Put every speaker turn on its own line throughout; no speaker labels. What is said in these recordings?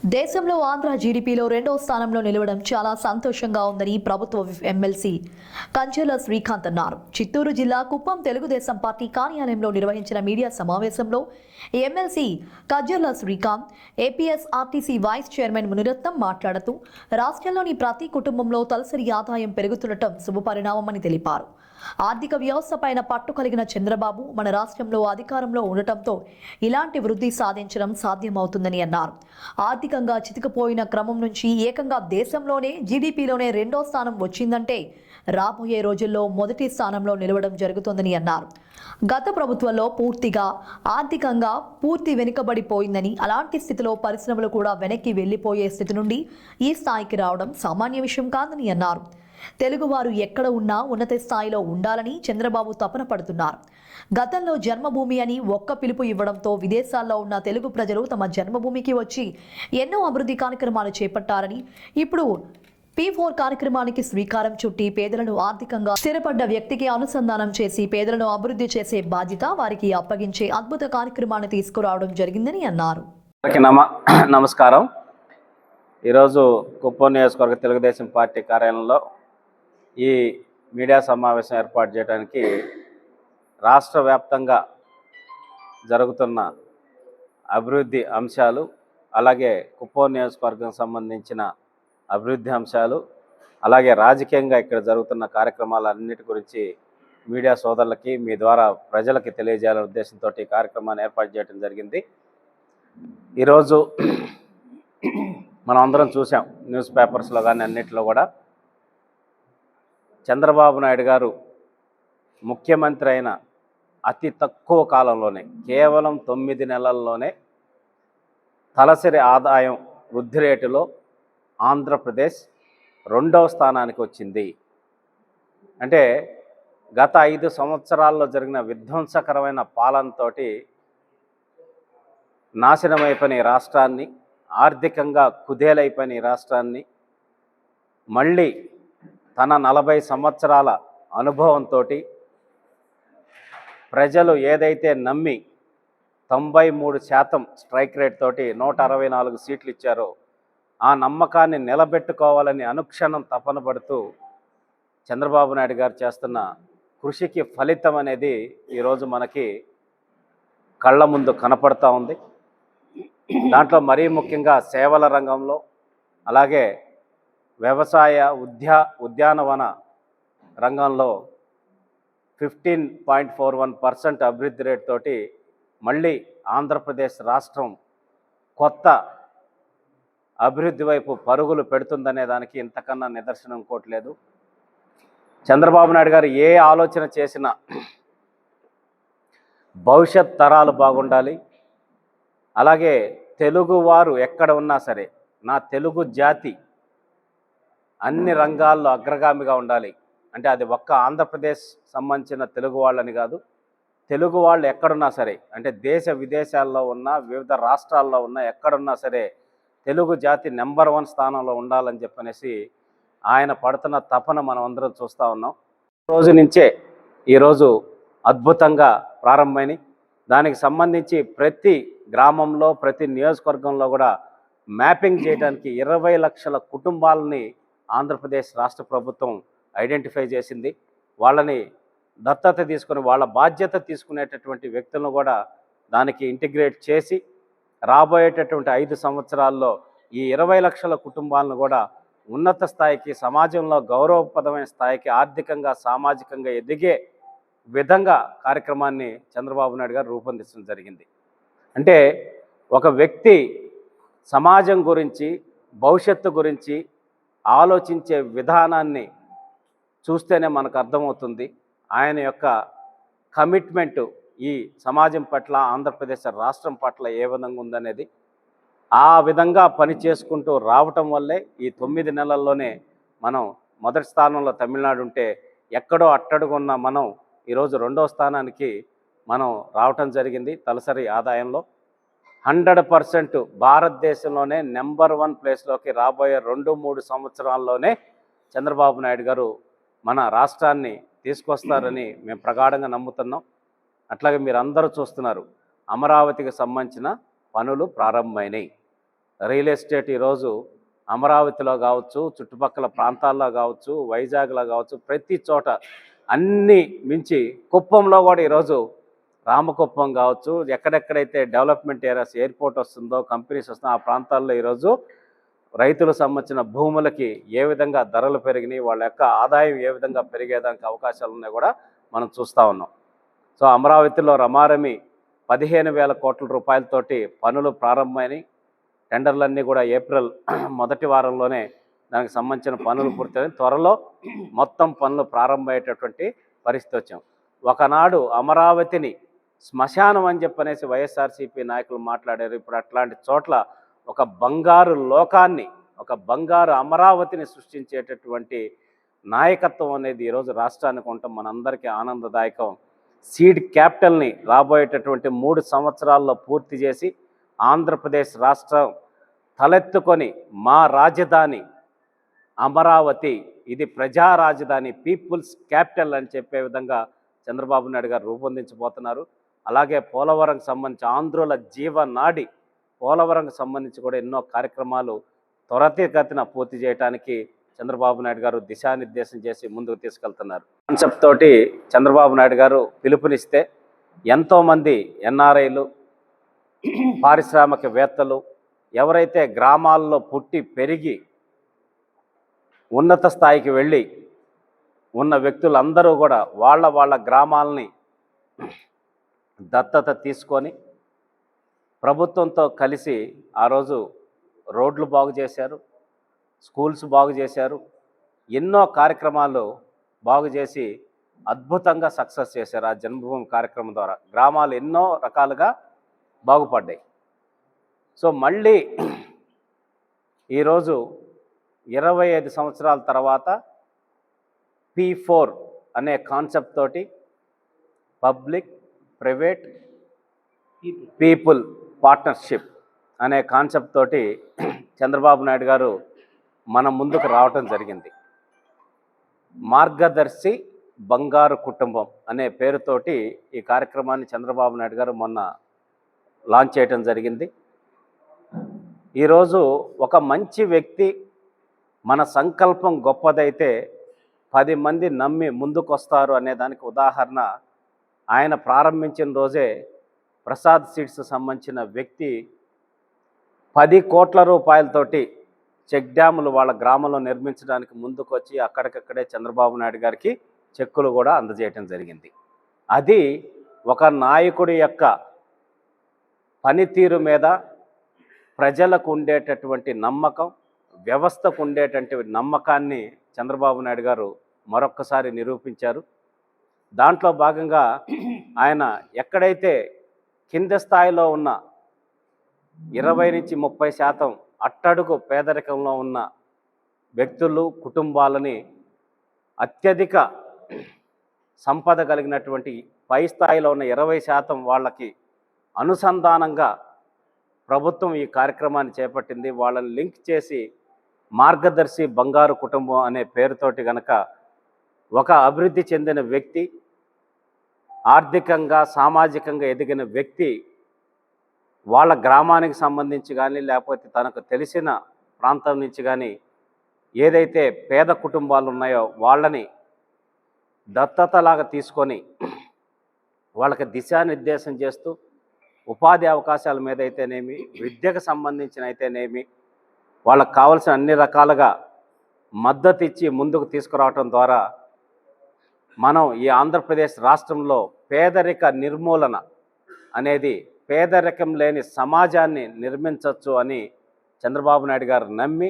దేశంలో ఆంధ్ర జీడీపీలో రెండో స్థానంలో నిలవడం చాలా సంతోషంగా ఉందని ప్రభుత్వ ఎమ్మెల్సీ కంచెల శ్రీకాంత్ అన్నారు. చిత్తూరు జిల్లా కుప్పం తెలుగుదేశం పార్టీ కార్యాలయంలో నిర్వహించిన మీడియా సమావేశంలో MLC Kanchela Srikanth, APSRTC vice chairman Muniratnam మాట్లాడుతూ రాష్ట్రంలోని ప్రతి కుటుంబంలో తలసరి ఆదాయం పెరుగుతుండటం శుభపరిణామమని తెలిపారు. ఆర్థిక వ్యవస్థ పైన పట్టు కలిగిన చంద్రబాబు మన రాష్ట్రంలో అధికారంలో ఉండటంతో ఇలాంటి వృద్ధి సాధించడం సాధ్యమవుతుందని అన్నారు. ఆర్థికంగా చితికిపోయిన క్రమం నుంచి ఏకంగా దేశంలోనే జీడీపీలోనే రెండో స్థానం వచ్చిందంటే రాబోయే రోజుల్లో మొదటి స్థానంలో నిలవడం జరుగుతుందని అన్నారు. గత ప్రభుత్వంలో పూర్తిగా ఆర్థికంగా వెనుకబడిపోయిందని, అలాంటి స్థితిలో పరిశ్రమలు కూడా వెనక్కి వెళ్లిపోయే స్థితి నుండి ఈ స్థాయికి రావడం సామాన్య విషయం కాదని అన్నారు. తెలుగువారు ఎక్కడ ఉన్నా ఉన్నత స్థాయిలో ఉండాలని చంద్రబాబు తపన పడుతున్నారు. గతంలో జన్మభూమి అని ఒక్క పిలుపు ఇవ్వడంతో విదేశాల్లో ఉన్న తెలుగు ప్రజలు తమ జన్మభూమికి వచ్చి ఎన్నో అభివృద్ధి కార్యక్రమాలు చేపట్టారని, ఇప్పుడు P4 కార్యక్రమానికి శ్రీకారం చుట్టి పేదలను ఆర్థికంగా స్థిరపడ్డ వ్యక్తికి అనుసంధానం చేసి పేదలను అభివృద్ధి చేసే బాధ్యత వారికి అప్పగించే అద్భుత కార్యక్రమాన్ని తీసుకురావడం జరిగిందని అన్నారు.
నమస్కారం. ఈరోజు కుప్పం నియోజకవర్గ తెలుగుదేశం పార్టీ కార్యాలయంలో ఈ మీడియా సమావేశం ఏర్పాటు చేయడానికి రాష్ట్ర వ్యాప్తంగా జరుగుతున్న అభివృద్ధి అంశాలు, అలాగే కుప్పం నియోజకవర్గం సంబంధించిన అభివృద్ధి అంశాలు, అలాగే రాజకీయంగా ఇక్కడ జరుగుతున్న కార్యక్రమాలన్నిటి గురించి మీడియా సోదరులకి మీ ద్వారా ప్రజలకి తెలియజేయాలనే ఉద్దేశంతో ఈ కార్యక్రమాన్ని ఏర్పాటు చేయడం జరిగింది. ఈరోజు మనం అందరం చూసాం, న్యూస్ పేపర్స్లో కానీ అన్నింటిలో కూడా చంద్రబాబు నాయుడు గారు ముఖ్యమంత్రి అయిన అతి తక్కువ కాలంలోనే, కేవలం 9 నెలల్లోనే తలసరి ఆదాయం వృద్ధి రేటులో ఆంధ్రప్రదేశ్ రెండవ స్థానానికి వచ్చింది. అంటే గత 5 సంవత్సరాల్లో జరిగిన విధ్వంసకరమైన పాలనతోటి నాశనమైపోయిన రాష్ట్రాన్ని, ఆర్థికంగా కుదేలైపోయిన రాష్ట్రాన్ని మళ్ళీ తన 40 సంవత్సరాల అనుభవంతో ప్రజలు ఏదైతే నమ్మి 93% స్ట్రైక్ రేట్ తోటి 164 సీట్లు ఇచ్చారో ఆ నమ్మకాన్ని నిలబెట్టుకోవాలని అనుక్షణం తపన పడుతూ చంద్రబాబు నాయుడు గారు చేస్తున్న కృషికి ఫలితం అనేది ఈరోజు మనకి కళ్ళ ముందు కనపడతా ఉంది. దాంట్లో మరీ ముఖ్యంగా సేవల రంగంలో, అలాగే వ్యవసాయ ఉద్యానవన రంగంలో 15.41% అభివృద్ధి రేట్ తోటి మళ్ళీ ఆంధ్రప్రదేశ్ రాష్ట్రం కొత్త అభివృద్ధి వైపు పరుగులు పెడుతుందనే దానికి ఇంతకన్నా నిదర్శనం ఇంకోట్లేదు. చంద్రబాబు నాయుడు గారు ఏ ఆలోచన చేసినా భవిష్యత్ తరాలు బాగుండాలి, అలాగే తెలుగువారు ఎక్కడ ఉన్నా సరే నా తెలుగు జాతి అన్ని రంగాల్లో అగ్రగామిగా ఉండాలి. అంటే అది ఒక్క ఆంధ్రప్రదేశ్ సంబంధించిన తెలుగు వాళ్ళని కాదు, తెలుగు వాళ్ళు ఎక్కడున్నా సరే, అంటే దేశ విదేశాల్లో ఉన్న, వివిధ రాష్ట్రాల్లో ఉన్న ఎక్కడున్నా సరే తెలుగు జాతి నెంబర్ 1 స్థానంలో ఉండాలని చెప్పనేసి ఆయన పడుతున్న తపన మనం అందరం చూస్తూ ఉన్నాం. రోజు నుంచే ఈరోజు అద్భుతంగా ప్రారంభమైనవి. దానికి సంబంధించి ప్రతి గ్రామంలో, ప్రతి నియోజకవర్గంలో కూడా మ్యాపింగ్ చేయడానికి 20 లక్షల కుటుంబాలని ఆంధ్రప్రదేశ్ రాష్ట్ర ప్రభుత్వం ఐడెంటిఫై చేసింది. వాళ్ళని దత్తత తీసుకుని వాళ్ళ బాధ్యత తీసుకునేటటువంటి వ్యక్తులను కూడా దానికి ఇంటిగ్రేట్ చేసి రాబోయేటటువంటి 5 సంవత్సరాల్లో ఈ 20 లక్షల కుటుంబాలను కూడా ఉన్నత స్థాయికి, సమాజంలో గౌరవప్రదమైన స్థాయికి, ఆర్థికంగా సామాజికంగా ఎదిగే విధంగా కార్యక్రమాన్ని చంద్రబాబు నాయుడు గారు రూపొందించడం జరిగింది. అంటే ఒక వ్యక్తి సమాజం గురించి, భవిష్యత్తు గురించి ఆలోచించే విధానాన్ని చూస్తేనే మనకు అర్థమవుతుంది ఆయన యొక్క కమిట్మెంటు ఈ సమాజం పట్ల, ఆంధ్రప్రదేశ్ రాష్ట్రం పట్ల ఏ విధంగా ఉందనేది. ఆ విధంగా పని చేసుకుంటూ రావటం వల్లే ఈ 9 నెలల్లోనే మనం మొదటి స్థానంలో తమిళనాడు ఉంటే ఎక్కడో అట్టడుగున్న మనం ఈరోజు రెండో స్థానానికి మనం రావటం జరిగింది. తలసరి ఆదాయంలో 100% భారతదేశంలోనే నెంబర్ 1 ప్లేస్లోకి రాబోయే 2-3 సంవత్సరాల్లోనే చంద్రబాబు నాయుడు గారు మన రాష్ట్రాన్ని తీసుకొస్తారని మేము ప్రగాఢంగా నమ్ముతున్నాం. అట్లాగే మీరు అందరూ చూస్తున్నారు, అమరావతికి సంబంధించిన పనులు ప్రారంభమైనాయి. రియల్ ఎస్టేట్ ఈరోజు అమరావతిలో కావచ్చు, చుట్టుపక్కల ప్రాంతాల్లో కావచ్చు, వైజాగ్లో కావచ్చు, ప్రతి చోట అన్నీ మించి కుప్పంలో కూడా ఈరోజు రామకుప్పం కావచ్చు, ఎక్కడెక్కడైతే డెవలప్మెంట్ ఏరియాస్ ఎయిర్పోర్ట్ వస్తుందో, కంపెనీస్ వస్తుందో ఆ ప్రాంతాల్లో ఈరోజు రైతులకు సంబంధించిన భూములకి ఏ విధంగా ధరలు పెరిగినాయి, వాళ్ళ యొక్క ఆదాయం ఏ విధంగా పెరిగేదానికి అవకాశాలు ఉన్నాయి కూడా మనం చూస్తూ ఉన్నాం. సో అమరావతిలో రమారమి 15,000 కోట్ల రూపాయలతోటి పనులు ప్రారంభమైనవి. టెండర్లన్నీ కూడా ఏప్రిల్ మొదటి వారంలోనే దానికి సంబంధించిన పనులు పూర్తయి త్వరలో మొత్తం పనులు ప్రారంభమయ్యేటటువంటి పరిస్థితి వచ్చాం. ఒకనాడు అమరావతిని శ్మశానం అని చెప్పనేసి వైఎస్ఆర్సీపీ నాయకులు మాట్లాడారు. ఇప్పుడు అట్లాంటి చోట్ల ఒక బంగారు లోకాన్ని, ఒక బంగారు అమరావతిని సృష్టించేటటువంటి నాయకత్వం అనేది ఈరోజు రాష్ట్రానికి ఉండటం మనందరికీ ఆనందదాయకం. సీడ్ క్యాపిటల్ని రాబోయేటటువంటి 3 సంవత్సరాల్లో పూర్తి చేసి ఆంధ్రప్రదేశ్ రాష్ట్రం తలెత్తుకొని మా రాజధాని అమరావతి, ఇది ప్రజా రాజధాని, పీపుల్స్ క్యాపిటల్ అని చెప్పే విధంగా చంద్రబాబు నాయుడు గారు రూపొందించబోతున్నారు. అలాగే పోలవరంకి సంబంధించి ఆంధ్రుల జీవనాడి పోలవరంకి సంబంధించి కూడా ఎన్నో కార్యక్రమాలు త్వరితగతిన పూర్తి చేయడానికి చంద్రబాబు నాయుడు గారు దిశానిర్దేశం చేసి ముందుకు తీసుకెళ్తున్నారు. కాన్సెప్ట్ తోటి చంద్రబాబు నాయుడు గారు పిలుపునిస్తే ఎంతోమంది ఎన్ఆర్ఐలు, పారిశ్రామికవేత్తలు, ఎవరైతే గ్రామాల్లో పుట్టి పెరిగి ఉన్నత స్థాయికి వెళ్ళి ఉన్న వ్యక్తులందరూ కూడా వాళ్ళ గ్రామాలని దత్తత తీసుకొని ప్రభుత్వంతో కలిసి ఆ రోజు రోడ్లు బాగు చేశారు, స్కూల్స్ బాగు చేశారు, ఎన్నో కార్యక్రమాలు బాగు చేసి అద్భుతంగా సక్సెస్ చేశారు. ఆ జన్మభూమి కార్యక్రమం ద్వారా గ్రామాలు ఎన్నో రకాలుగా బాగుపడ్డాయి. సో మళ్ళీ ఈరోజు 25 సంవత్సరాల తర్వాత P4 అనే కాన్సెప్ట్ తోటి పబ్లిక్ ప్రైవేట్ పీపుల్ పార్ట్నర్షిప్ అనే కాన్సెప్ట్ తోటి చంద్రబాబు నాయుడు గారు మన ముందుకు రావటం జరిగింది. మార్గదర్శి బంగారు కుటుంబం అనే పేరుతోటి ఈ కార్యక్రమాన్ని చంద్రబాబు నాయుడు గారు మొన్న లాంచ్ చేయటం జరిగింది. ఈరోజు ఒక మంచి వ్యక్తి మన సంకల్పం గొప్పదైతే 10 మంది నమ్మి ముందుకొస్తారు అనే దానికి ఉదాహరణ ఆయన ప్రారంభించిన రోజే ప్రసాద్ సీడ్స్ సంబంధించిన వ్యక్తి 10 కోట్ల రూపాయలతోటి చెక్ డ్యాములు వాళ్ళ గ్రామంలో నిర్మించడానికి ముందుకు వచ్చి అక్కడికక్కడే చంద్రబాబు నాయుడు గారికి చెక్కులు కూడా అందజేయటం జరిగింది. అది ఒక నాయకుడి యొక్క పనితీరు మీద ప్రజలకు ఉండేటటువంటి నమ్మకం, వ్యవస్థకు ఉండేటటువంటి నమ్మకాన్ని చంద్రబాబు నాయుడు గారు మరొక్కసారి నిరూపించారు. దాంట్లో భాగంగా ఆయన ఎక్కడైతే కింద స్థాయిలో ఉన్న 20 నుంచి 30% అట్టడుగు పేదరికంలో ఉన్న వ్యక్తులు, కుటుంబాలని అత్యధిక సంపద కలిగినటువంటి పై స్థాయిలో ఉన్న 20% వాళ్ళకి అనుసంధానంగా ప్రభుత్వం ఈ కార్యక్రమాన్ని చేపట్టింది. వాళ్ళని లింక్ చేసి మార్గదర్శి బంగారు కుటుంబం అనే పేరుతోటి గనక ఒక అభివృద్ధి చెందిన వ్యక్తి, ఆర్థికంగా సామాజికంగా ఎదిగిన వ్యక్తి వాళ్ళ గ్రామానికి సంబంధించి కానీ లేకపోతే తనకు తెలిసిన ప్రాంతం నుంచి కానీ ఏదైతే పేద కుటుంబాలు ఉన్నాయో వాళ్ళని దత్తతలాగా తీసుకొని వాళ్ళకి దిశానిర్దేశం చేస్తూ ఉపాధి అవకాశాల మీద అయితేనేమి, విద్యకు సంబంధించిన అయితేనేమి వాళ్ళకు కావాల్సిన అన్ని రకాలుగా మద్దతు ఇచ్చి ముందుకు తీసుకురావటం ద్వారా మనం ఈ ఆంధ్రప్రదేశ్ రాష్ట్రంలో పేదరిక నిర్మూలన అనేది, పేదరికం లేని సమాజాన్ని నిర్మించవచ్చు అని చంద్రబాబు నాయుడు గారు నమ్మి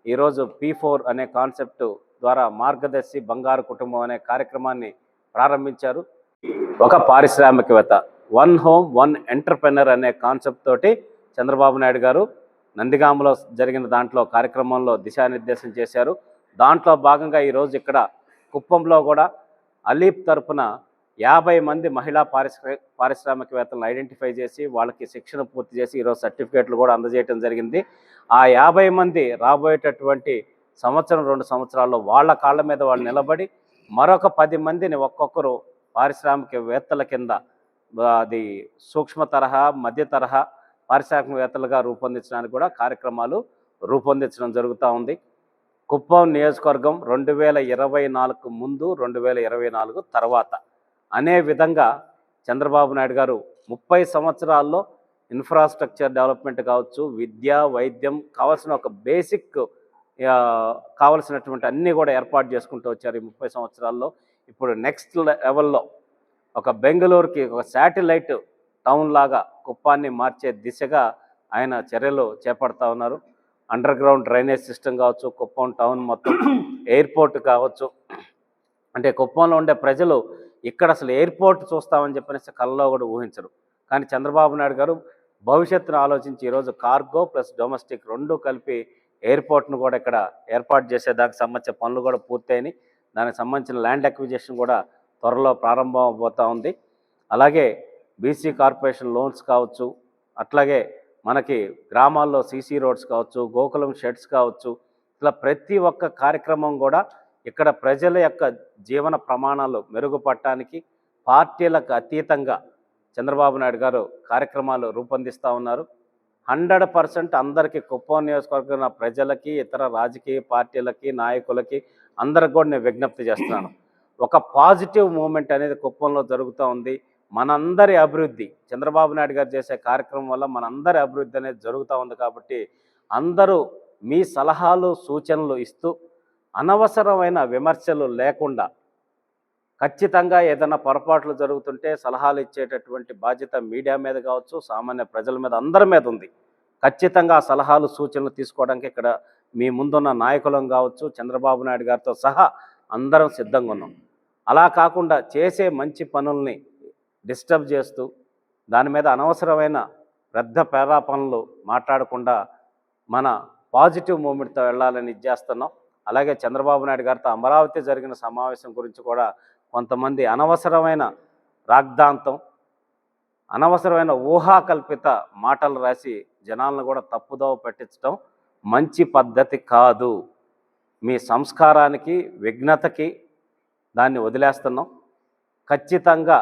ఈరోజు P4 అనే కాన్సెప్ట్ ద్వారా మార్గదర్శి బంగారు కుటుంబం అనే కార్యక్రమాన్ని ప్రారంభించారు. ఒక పారిశ్రామికవేత్త, 1 హోమ్ 1 ఎంటర్‌ప్రెన్యూర్ అనే కాన్సెప్ట్ తోటి చంద్రబాబు నాయుడు గారు నందిగామలో జరిగిన దాంట్లో కార్యక్రమంలో దిశానిర్దేశం చేశారు. దాంట్లో భాగంగా ఈరోజు ఇక్కడ కుప్పంలో కూడా అలీప్ తరపున 50 మంది మహిళా పారిశ్రామికవేత్తలను ఐడెంటిఫై చేసి వాళ్ళకి శిక్షణ పూర్తి చేసి ఈరోజు సర్టిఫికేట్లు కూడా అందజేయడం జరిగింది. ఆ 50 మంది రాబోయేటటువంటి సంవత్సరం 2 సంవత్సరాల్లో వాళ్ళ కాళ్ళ మీద వాళ్ళు నిలబడి మరొక 10 మందిని ఒక్కొక్కరు పారిశ్రామికవేత్తల కింద, అది సూక్ష్మ తరహా, మధ్య తరహా, పారిశ్రామికవేత్తలుగా రూపొందించడానికి కూడా కార్యక్రమాలు రూపొందించడం జరుగుతూ ఉంది. కుప్పం నియోజకవర్గం 2024 ముందు 2024 తర్వాత అనే విధంగా చంద్రబాబు నాయుడు గారు 30 సంవత్సరాల్లో ఇన్ఫ్రాస్ట్రక్చర్ డెవలప్మెంట్ కావచ్చు, విద్య, వైద్యం కావాల్సిన ఒక బేసిక్ కావలసినటువంటి అన్నీ కూడా ఏర్పాటు చేసుకుంటూ వచ్చారు ఈ 30 సంవత్సరాల్లో. ఇప్పుడు నెక్స్ట్ లెవెల్లో ఒక బెంగళూరుకి ఒక శాటిలైట్ టౌన్ లాగా కుప్పాన్ని మార్చే దిశగా ఆయన చర్యలు చేపడతా ఉన్నారు. అండర్ గ్రౌండ్ డ్రైనేజ్ సిస్టమ్ కావచ్చు, కుప్పం టౌన్ మొత్తం ఎయిర్పోర్ట్ కావచ్చు. అంటే కుప్పంలో ఉండే ప్రజలు ఇక్కడ అసలు ఎయిర్పోర్ట్ చూస్తామని చెప్పనేసి కళ్ళలో కూడా ఊహించరు. కానీ చంద్రబాబు నాయుడు గారు భవిష్యత్తును ఆలోచించి ఈరోజు కార్గో ప్లస్ డొమెస్టిక్ రెండు కలిపి ఎయిర్పోర్ట్ను కూడా ఇక్కడ ఏర్పాటు చేసేదానికి సంబంధించిన పనులు కూడా పూర్తయినాయి. దానికి సంబంధించిన ల్యాండ్ అక్విజిషన్ కూడా త్వరలో ప్రారంభం అవబోతూ ఉంది. అలాగే బీసీ కార్పొరేషన్ లోన్స్ కావచ్చు, అట్లాగే మనకి గ్రామాల్లో సీసీ రోడ్స్ కావచ్చు, గోకులం షెడ్స్ కావచ్చు, ఇట్లా ప్రతి ఒక్క కార్యక్రమం కూడా ఇక్కడ ప్రజల యొక్క జీవన ప్రమాణాలు మెరుగుపడటానికి పార్టీలకు అతీతంగా చంద్రబాబు నాయుడు గారు కార్యక్రమాలు రూపొందిస్తూ ఉన్నారు. 100% అందరికీ కుప్పం నియోజకవర్గం ప్రజలకి, ఇతర రాజకీయ పార్టీలకి, నాయకులకి అందరికి కూడా నేను విజ్ఞప్తి చేస్తున్నాను. ఒక పాజిటివ్ మూమెంట్ అనేది కుప్పంలో జరుగుతూ ఉంది. మనందరి అభివృద్ధి చంద్రబాబు నాయుడు గారు చేసే కార్యక్రమం వల్ల మనందరి అభివృద్ధి అనేది జరుగుతూ ఉంది. కాబట్టి అందరూ మీ సలహాలు సూచనలు ఇస్తూ అనవసరమైన విమర్శలు లేకుండా ఖచ్చితంగా ఏదైనా పొరపాట్లు జరుగుతుంటే సలహాలు ఇచ్చేటటువంటి బాధ్యత మీడియా మీద కావచ్చు, సామాన్య ప్రజల మీద, అందరి మీద ఉంది. ఖచ్చితంగా ఆ సలహాలు సూచనలు తీసుకోవడానికి ఇక్కడ మీ ముందున్న నాయకులం కావచ్చు, చంద్రబాబు నాయుడు గారితో సహా అందరం సిద్ధంగా ఉన్నాం. అలా కాకుండా చేసే మంచి పనుల్ని డిస్టర్బ్ చేస్తూ దాని మీద అనవసరమైన పెద్ద పేరాపనలు మాట్లాడకుండా మన పాజిటివ్ మూమెంట్తో వెళ్ళాలని ఇచ్చేస్తున్నాం. అలాగే చంద్రబాబు నాయుడు గారితో అమరావతి జరిగిన సమావేశం గురించి కూడా కొంతమంది అనవసరమైన రాగ్దాంతం, అనవసరమైన ఊహాకల్పిత మాటలు రాసి జనాలను కూడా తప్పుదోవ పట్టించడం మంచి పద్ధతి కాదు. మీ సంస్కారానికి, విఘ్నతకి దాన్ని వదిలేస్తున్నాం. ఖచ్చితంగా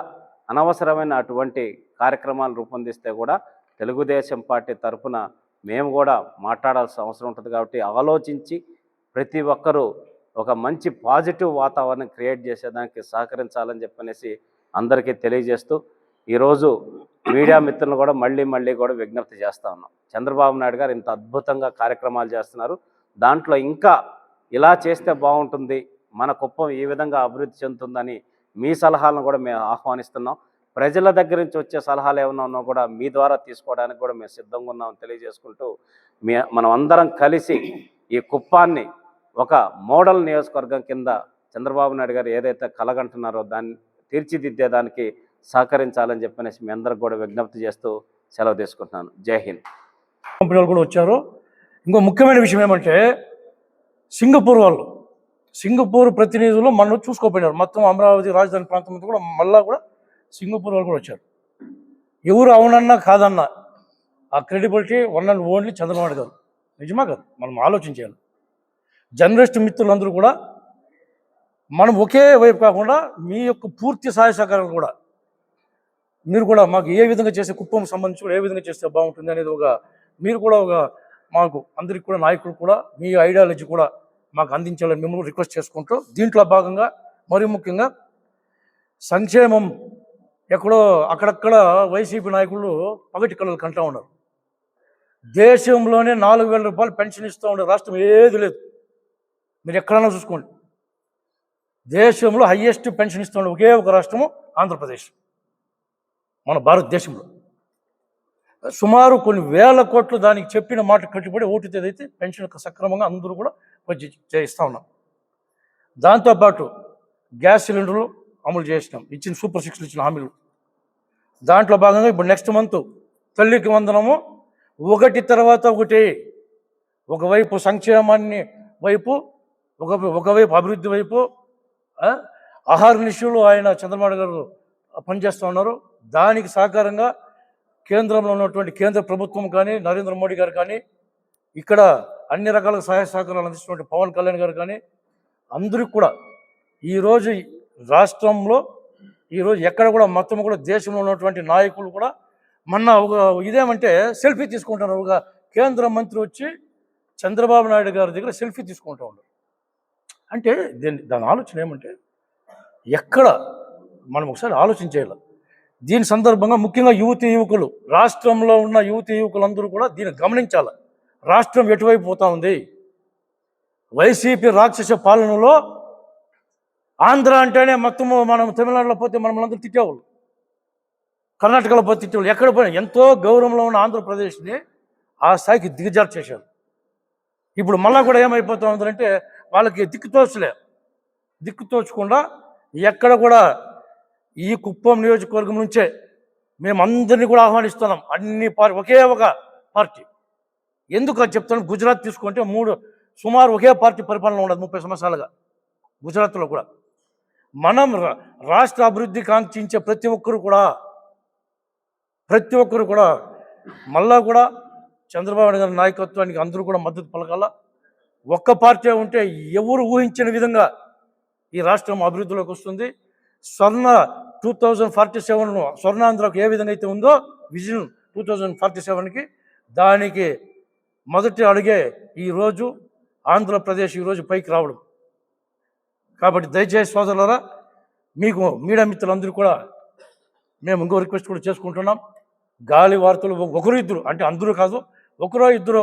అనవసరమైన అటువంటి కార్యక్రమాలు రూపొందిస్తే కూడా తెలుగుదేశం పార్టీ తరఫున మేము కూడా మాట్లాడాల్సిన అవసరం ఉంటుంది. కాబట్టి ఆలోచించి ప్రతి ఒక్కరూ ఒక మంచి పాజిటివ్ వాతావరణం క్రియేట్ చేసేదానికి సహకరించాలని చెప్పనేసి అందరికీ తెలియజేస్తూ ఈరోజు మీడియా మిత్రులను కూడా మళ్ళీ కూడా విజ్ఞప్తి చేస్తూ ఉన్నాం. చంద్రబాబు నాయుడు గారు ఇంత అద్భుతంగా కార్యక్రమాలు చేస్తున్నారు. దాంట్లో ఇంకా ఇలా చేస్తే బాగుంటుంది, మన కుప్పం ఈ విధంగా అభివృద్ధి చెందుతుందని మీ సలహాలను కూడా మేము ఆహ్వానిస్తున్నాం. ప్రజల దగ్గర నుంచి వచ్చే సలహాలు ఏమన్నా ఉన్నా కూడా మీ ద్వారా తీసుకోవడానికి కూడా మేము సిద్ధంగా ఉన్నామని తెలియజేసుకుంటూ మనం అందరం కలిసి ఈ కుప్పాన్ని ఒక మోడల్ నియోజకవర్గం కింద చంద్రబాబు నాయుడు గారు ఏదైతే కలగంటున్నారో దాన్ని తీర్చిదిద్దేదానికి సహకరించాలని చెప్పనేసి మీ అందరికి కూడా విజ్ఞప్తి చేస్తూ సెలవు తీసుకుంటున్నాను. జై హింద్.
కంపెనీ వాళ్ళు కూడా వచ్చారు. ఇంకో ముఖ్యమైన విషయం ఏమంటే సింగపూర్ ప్రతినిధులు మనం చూసుకోపోయినారు. మొత్తం అమరావతి రాజధాని ప్రాంతం కూడా మళ్ళా కూడా సింగపూర్ వాళ్ళు కూడా వచ్చారు. ఎవరు అవునన్నా కాదన్నా ఆ credibility one and only Chandrababu గారు. నిజమా కాదు? మనం ఆలోచించాలి. జర్నలిస్ట్ మిత్రులందరూ కూడా మనం ఒకే వైపు కాకుండా మీ యొక్క పూర్తి సహాయ సహకారాలు కూడా మీరు కూడా మాకు ఏ విధంగా చేసే కుప్పం సంబంధించి కూడా ఏ విధంగా చేస్తే బాగుంటుంది అనేది మీరు కూడా మాకు అందరికి కూడా నాయకులు కూడా మీ ఐడియాలజీ కూడా మాకు అందించాలని మిమ్మల్ని రిక్వెస్ట్ చేసుకుంటూ దీంట్లో భాగంగా మరీ ముఖ్యంగా సంక్షేమం ఎక్కడో అక్కడక్కడ వైసీపీ నాయకులు పగటి కళలు కంటూ ఉన్నారు. దేశంలోనే 4,000 రూపాయలు పెన్షన్ ఇస్తూ ఉండే రాష్ట్రం ఏది లేదు. మీరు ఎక్కడైనా చూసుకోండి. దేశంలో హయ్యెస్ట్ పెన్షన్ ఇస్తూ ఉండే ఒకే ఒక రాష్ట్రము ఆంధ్రప్రదేశ్ మన భారతదేశంలో. సుమారు కొన్ని వేల కోట్లు దానికి చెప్పిన మాట కట్టుబడి ఓటు ఏదైతే పెన్షన్ సక్రమంగా అందరూ కూడా వచ్చి చేయిస్తూ ఉన్నాం. దాంతోపాటు గ్యాస్ సిలిండర్లు అమలు చేసినాం, ఇచ్చిన సూపర్ 6 ఇచ్చిన హామీలు. దాంట్లో భాగంగా ఇప్పుడు నెక్స్ట్ మంత్ తల్లికి వందనము ఒకటి తర్వాత ఒకటి, ఒకవైపు సంక్షేమాన్ని వైపు, ఒకవైపు అభివృద్ధి వైపు ఆహార నిష్యులు ఆయన చంద్రబాబు గారు పనిచేస్తూ ఉన్నారు. దానికి సహకారంగా కేంద్రంలో ఉన్నటువంటి కేంద్ర ప్రభుత్వం కానీ, నరేంద్ర మోడీ గారు కానీ, ఇక్కడ అన్ని రకాల సహాయ సహకారాలు అందిస్తున్నటువంటి పవన్ కళ్యాణ్ గారు కానీ అందరికీ కూడా ఈరోజు రాష్ట్రంలో ఈరోజు ఎక్కడ కూడా మొత్తం కూడా దేశంలో ఉన్నటువంటి నాయకులు కూడా మొన్న ఒక ఇదేమంటే సెల్ఫీ తీసుకుంటున్నారు. ఒక కేంద్ర మంత్రి వచ్చి చంద్రబాబు నాయుడు గారి దగ్గర సెల్ఫీ తీసుకుంటూ ఉన్నారు. అంటే దాని ఆలోచన ఏమంటే ఎక్కడ మనం ఒకసారి ఆలోచించేయాలి. దీని సందర్భంగా ముఖ్యంగా యువకులు, రాష్ట్రంలో ఉన్న యువకులందరూ కూడా దీన్ని గమనించాలి. రాష్ట్రం ఎటువైపు పోతా ఉంది? వైసీపీ రాక్షస పాలనలో ఆంధ్ర అంటేనే మొత్తము మనం తమిళనాడులో పోతే మనల్ని తిట్టేవాళ్ళు, కర్ణాటకలో పోతే తిట్టేవాళ్ళు, ఎక్కడ పోయినా ఎంతో గౌరవంలో ఉన్న ఆంధ్రప్రదేశ్ని ఆ స్థాయికి దిగజారు చేశారు. ఇప్పుడు మళ్ళా కూడా ఏమైపోతా ఉందంటే వాళ్ళకి దిక్కుతోచకుండా ఎక్కడ కూడా ఈ కుప్పం నియోజకవర్గం నుంచే మేమందరినీ కూడా ఆహ్వానిస్తున్నాం. అన్ని ఒకే ఒక పార్టీ. ఎందుకు అని చెప్తాను, గుజరాత్ తీసుకుంటే సుమారు ఒకే పార్టీ పరిపాలన ఉండదు 30 సంవత్సరాలుగా గుజరాత్లో కూడా. మనం రాష్ట్ర అభివృద్ధి కాంక్షించే ప్రతి ఒక్కరు కూడా మళ్ళా కూడా చంద్రబాబు నాయుడు గారి నాయకత్వానికి అందరూ కూడా మద్దతు పలకాల. ఒక్క పార్టీ ఉంటే ఎవరు ఊహించిన విధంగా ఈ రాష్ట్రం అభివృద్ధిలోకి వస్తుంది. 2047 స్వర్ణాంధ్రకు ఏ విధంగా అయితే ఉందో విజన్ 2047కి, దానికి మొదటి అడుగే ఈరోజు ఆంధ్రప్రదేశ్ ఈరోజు పైకి రావడం. కాబట్టి దయచేసి సోదరులారా, మీకు మీడియా మిత్రులందరూ కూడా మేము ఇంకో రిక్వెస్ట్ కూడా చేసుకుంటున్నాం. గాలి వార్తలు ఒకరు ఇద్దరు, అంటే అందరూ కాదు, ఒకరో ఇద్దరు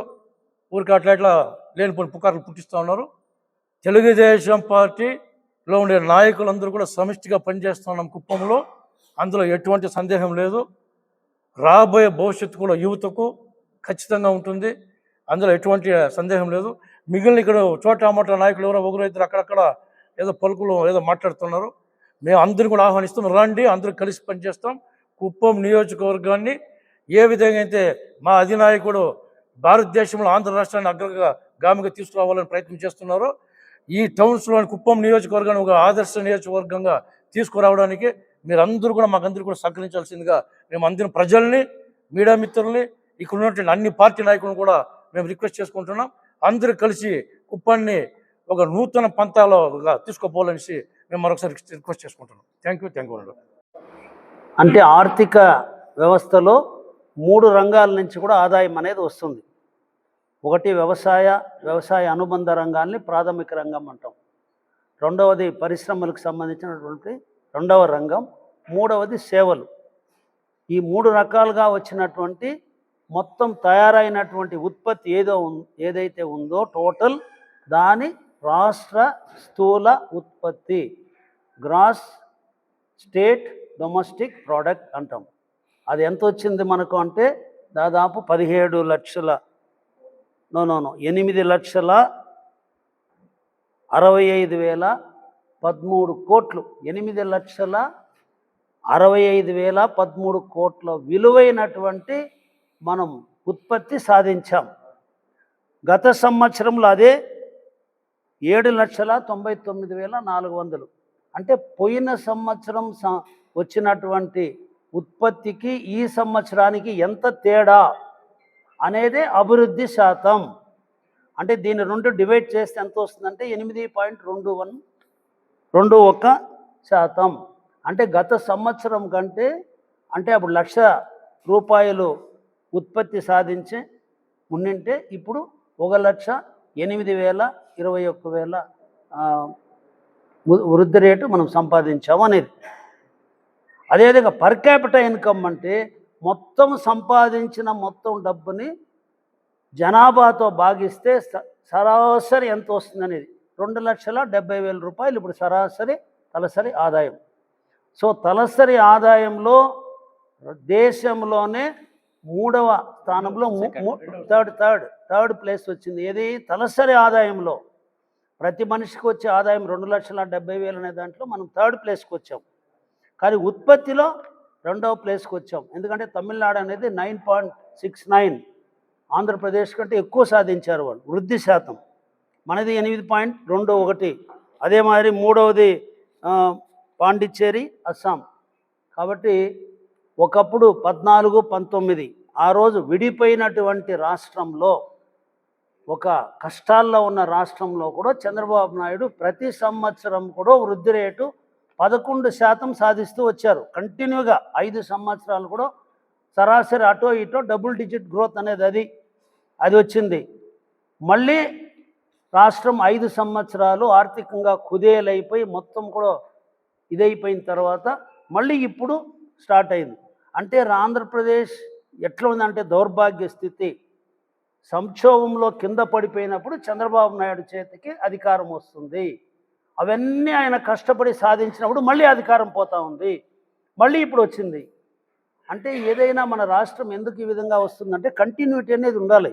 ఊరికి అట్లా లేనిపోయిన పుకార్లు పుట్టిస్తూ ఉన్నారు. తెలుగుదేశం పార్టీలో ఉండే నాయకులందరూ కూడా సమిష్టిగా పనిచేస్తున్నాం కుప్పంలో, అందులో ఎటువంటి సందేహం లేదు. రాబోయే భవిష్యత్తు కూడా యువతకు ఖచ్చితంగా ఉంటుంది, అందులో ఎటువంటి సందేహం లేదు. మిగిలిన ఇక్కడ చోటామోటా నాయకులు ఎవరో ఒకరు ఇద్దరు అక్కడక్కడ ఏదో పలుకులు ఏదో మాట్లాడుతున్నారు. మేము అందరిని కూడా ఆహ్వానిస్తాం, రండి, అందరూ కలిసి పనిచేస్తాం. కుప్పం నియోజకవర్గాన్ని ఏ విధంగా అయితే మా అధినాయకుడు భారతదేశంలో ఆంధ్ర రాష్ట్రాన్ని అగ్రగామిగా తీసుకురావాలని ప్రయత్నం చేస్తున్నారో, ఈ టౌన్స్లోని కుప్పం నియోజకవర్గాన్ని ఒక ఆదర్శ నియోజకవర్గంగా తీసుకురావడానికి మీరందరూ కూడా మాకందరూ కూడా సహకరించాల్సిందిగా మేము అందరిన ప్రజల్ని, మీడియా మిత్రుల్ని, ఇక్కడ ఉన్నటువంటి అన్ని పార్టీ నాయకులను కూడా మేము రిక్వెస్ట్ చేసుకుంటున్నాం. అందరూ కలిసి కుప్పాన్ని ఒక నూతన పంతాలుగా తీసుకుపోవాలనేసి మేము మరొకసారి రిక్వెస్ట్ చేసుకుంటున్నాం. Thank you.
అంటే ఆర్థిక వ్యవస్థలో 3 రంగాల నుంచి కూడా ఆదాయం అనేది వస్తుంది. ఒకటి వ్యవసాయ అనుబంధ రంగాల్ని ప్రాథమిక రంగం అంటాం. రెండవది పరిశ్రమలకు సంబంధించినటువంటి రెండవ రంగం. మూడవది సేవలు. ఈ 3 రకాలుగా వచ్చినటువంటి మొత్తం తయారైనటువంటి ఉత్పత్తి ఏదైతే ఉందో టోటల్ దాని రాష్ట్ర స్థూల ఉత్పత్తి, గ్రాస్ స్టేట్ డొమెస్టిక్ ప్రోడక్ట్ అంటాం. అది ఎంత వచ్చింది మనకు అంటే దాదాపు 8,65,13 కోట్లు, 8,65,13 కోట్ల విలువైనటువంటి మనం ఉత్పత్తి సాధించాం. గత సంవత్సరంలో అదే 7,99,400. అంటే పోయిన సంవత్సరం వచ్చినటువంటి ఉత్పత్తికి ఈ సంవత్సరానికి ఎంత తేడా అనేదే అభివృద్ధి శాతం. అంటే దీన్ని 2 డివైడ్ చేస్తే ఎంత వస్తుందంటే 8.21%. అంటే గత సంవత్సరం కంటే, అంటే అప్పుడు ₹1,00,000 ఉత్పత్తి సాధించి ఉండింటే ఇప్పుడు 1,08,021,000 వృద్ధి రేటు మనం సంపాదించాము అనేది. అదేవిధంగా పర్ క్యాపిటల్ ఇన్కమ్ అంటే మొత్తం సంపాదించిన మొత్తం డబ్బుని జనాభాతో భాగిస్తే సరాసరి ఎంత వస్తుంది అనేది ₹2,70,000 ఇప్పుడు సరాసరి తలసరి ఆదాయం. సో తలసరి ఆదాయంలో దేశంలోనే 3వ స్థానంలో థర్డ్ ప్లేస్ వచ్చింది. ఏది? తలసరి ఆదాయంలో. ప్రతి మనిషికి వచ్చే ఆదాయం 2,70,000 అనే దాంట్లో మనం థర్డ్ ప్లేస్కి వచ్చాం. కానీ ఉత్పత్తిలో 2వ ప్లేస్కి వచ్చాం. ఎందుకంటే తమిళనాడు అనేది 9.69, ఆంధ్రప్రదేశ్ కంటే ఎక్కువ సాధించారు వాళ్ళు వృద్ధి శాతం. మనది 8.21. అదే మాదిరి 3వది పాండిచ్చేరి, అస్సాం. కాబట్టి ఒకప్పుడు 14, 19 ఆ రోజు విడిపోయినటువంటి రాష్ట్రంలో, ఒక కష్టాల్లో ఉన్న రాష్ట్రంలో కూడా చంద్రబాబు నాయుడు ప్రతి సంవత్సరం కూడా వృద్ధి రేటు 11% సాధిస్తూ వచ్చారు. కంటిన్యూగా 5 సంవత్సరాలు కూడా సరాసరి అటో ఇటో డబుల్ డిజిట్ గ్రోత్ అనేది అది వచ్చింది. మళ్ళీ రాష్ట్రం 5 సంవత్సరాలు ఆర్థికంగా కుదేలైపోయి మొత్తం కూడా ఇదైపోయిన తర్వాత మళ్ళీ ఇప్పుడు స్టార్ట్ అయింది. అంటే ఆంధ్రప్రదేశ్ ఎట్లా ఉందంటే దౌర్భాగ్య స్థితి, సంక్షోభంలో కింద పడిపోయినప్పుడు చంద్రబాబు నాయుడు చేతికి అధికారం వస్తుంది. అవన్నీ ఆయన కష్టపడి సాధించినప్పుడు మళ్ళీ అధికారం పోతా ఉంది, మళ్ళీ ఇప్పుడు వచ్చింది. అంటే ఏదైనా మన రాష్ట్రం ఎందుకు ఈ విధంగా వస్తుందంటే కంటిన్యూటీ అనేది ఉండాలి.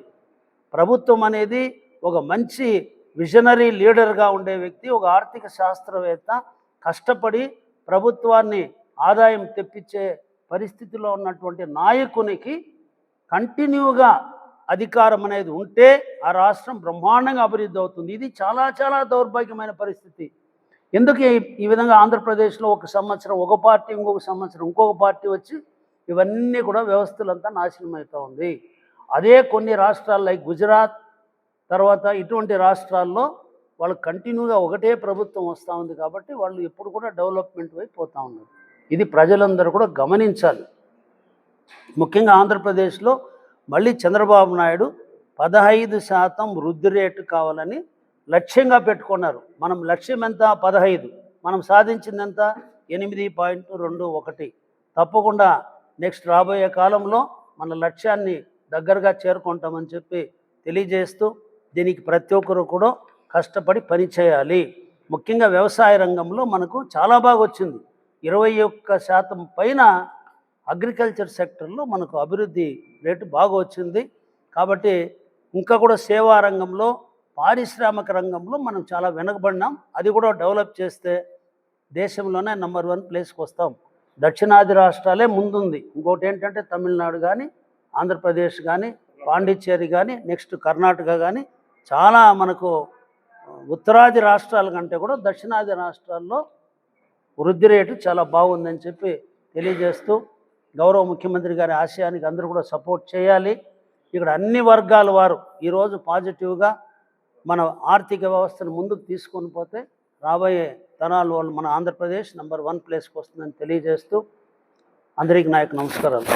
ప్రభుత్వం అనేది ఒక మంచి విజనరీ లీడర్గా ఉండే వ్యక్తి, ఒక ఆర్థిక శాస్త్రవేత్త కష్టపడి ప్రభుత్వాన్ని ఆదాయం తెప్పించే పరిస్థితిలో ఉన్నటువంటి నాయకునికి కంటిన్యూగా అధికారం అనేది ఉంటే ఆ రాష్ట్రం బ్రహ్మాండంగా అభివృద్ధి అవుతుంది. ఇది చాలా చాలా దౌర్భాగ్యమైన పరిస్థితి. ఎందుకు ఈ విధంగా ఆంధ్రప్రదేశ్లో ఒక సంవత్సరం ఒక పార్టీ, ఇంకొక సంవత్సరం ఇంకొక పార్టీ వచ్చి ఇవన్నీ కూడా వ్యవస్థలంతా నాశనం అవుతూ ఉంది. అదే కొన్ని రాష్ట్రాలు లైక్ గుజరాత్ తర్వాత ఇటువంటి రాష్ట్రాల్లో వాళ్ళు కంటిన్యూగా ఒకటే ప్రభుత్వం వస్తూ ఉంది కాబట్టి వాళ్ళు ఎప్పుడు కూడా డెవలప్మెంట్ వైపు పోతూ ఉన్నారు. ఇది ప్రజలందరూ కూడా గమనించాలి. ముఖ్యంగా ఆంధ్రప్రదేశ్లో మళ్ళీ చంద్రబాబు నాయుడు 15% వృద్ధి రేటు కావాలని లక్ష్యంగా పెట్టుకున్నారు. మనం లక్ష్యం ఎంత? 15. మనం సాధించింది ఎంత? 8.21. తప్పకుండా నెక్స్ట్ రాబోయే కాలంలో మన లక్ష్యాన్ని దగ్గరగా చేరుకుంటామని చెప్పి తెలియజేస్తూ దీనికి ప్రతి ఒక్కరు కూడా కష్టపడి పనిచేయాలి. ముఖ్యంగా వ్యవసాయ రంగంలో మనకు చాలా బాగా వచ్చింది. 21% పైన అగ్రికల్చర్ సెక్టర్లో మనకు అభివృద్ధి రేటు బాగా వచ్చింది. కాబట్టి ఇంకా కూడా సేవా రంగంలో, పారిశ్రామిక రంగంలో మనం చాలా వెనకబడినాం. అది కూడా డెవలప్ చేస్తే దేశంలోనే నెంబర్ 1 ప్లేస్కి వస్తాం. దక్షిణాది రాష్ట్రాలే ముందుంది. ఇంకోటి ఏంటంటే తమిళనాడు కానీ, ఆంధ్రప్రదేశ్ కానీ, పాండిచ్చేరి కానీ, నెక్స్ట్ కర్ణాటక కానీ చాలా మనకు ఉత్తరాది రాష్ట్రాల కంటే కూడా దక్షిణాది రాష్ట్రాల్లో వృద్ధి రేటు చాలా బాగుందని చెప్పి తెలియజేస్తూ గౌరవ ముఖ్యమంత్రి గారి ఆశయానికి అందరూ కూడా సపోర్ట్ చేయాలి. ఇక్కడ అన్ని వర్గాల వారు ఈరోజు పాజిటివ్గా మన ఆర్థిక వ్యవస్థను ముందుకు తీసుకొని పోతే రాబోయే తరాల వాళ్ళు మన ఆంధ్రప్రదేశ్ నెంబర్ 1 ప్లేస్కి వస్తుందని తెలియజేస్తూ అందరికీ నా యొక్క నమస్కారాలు.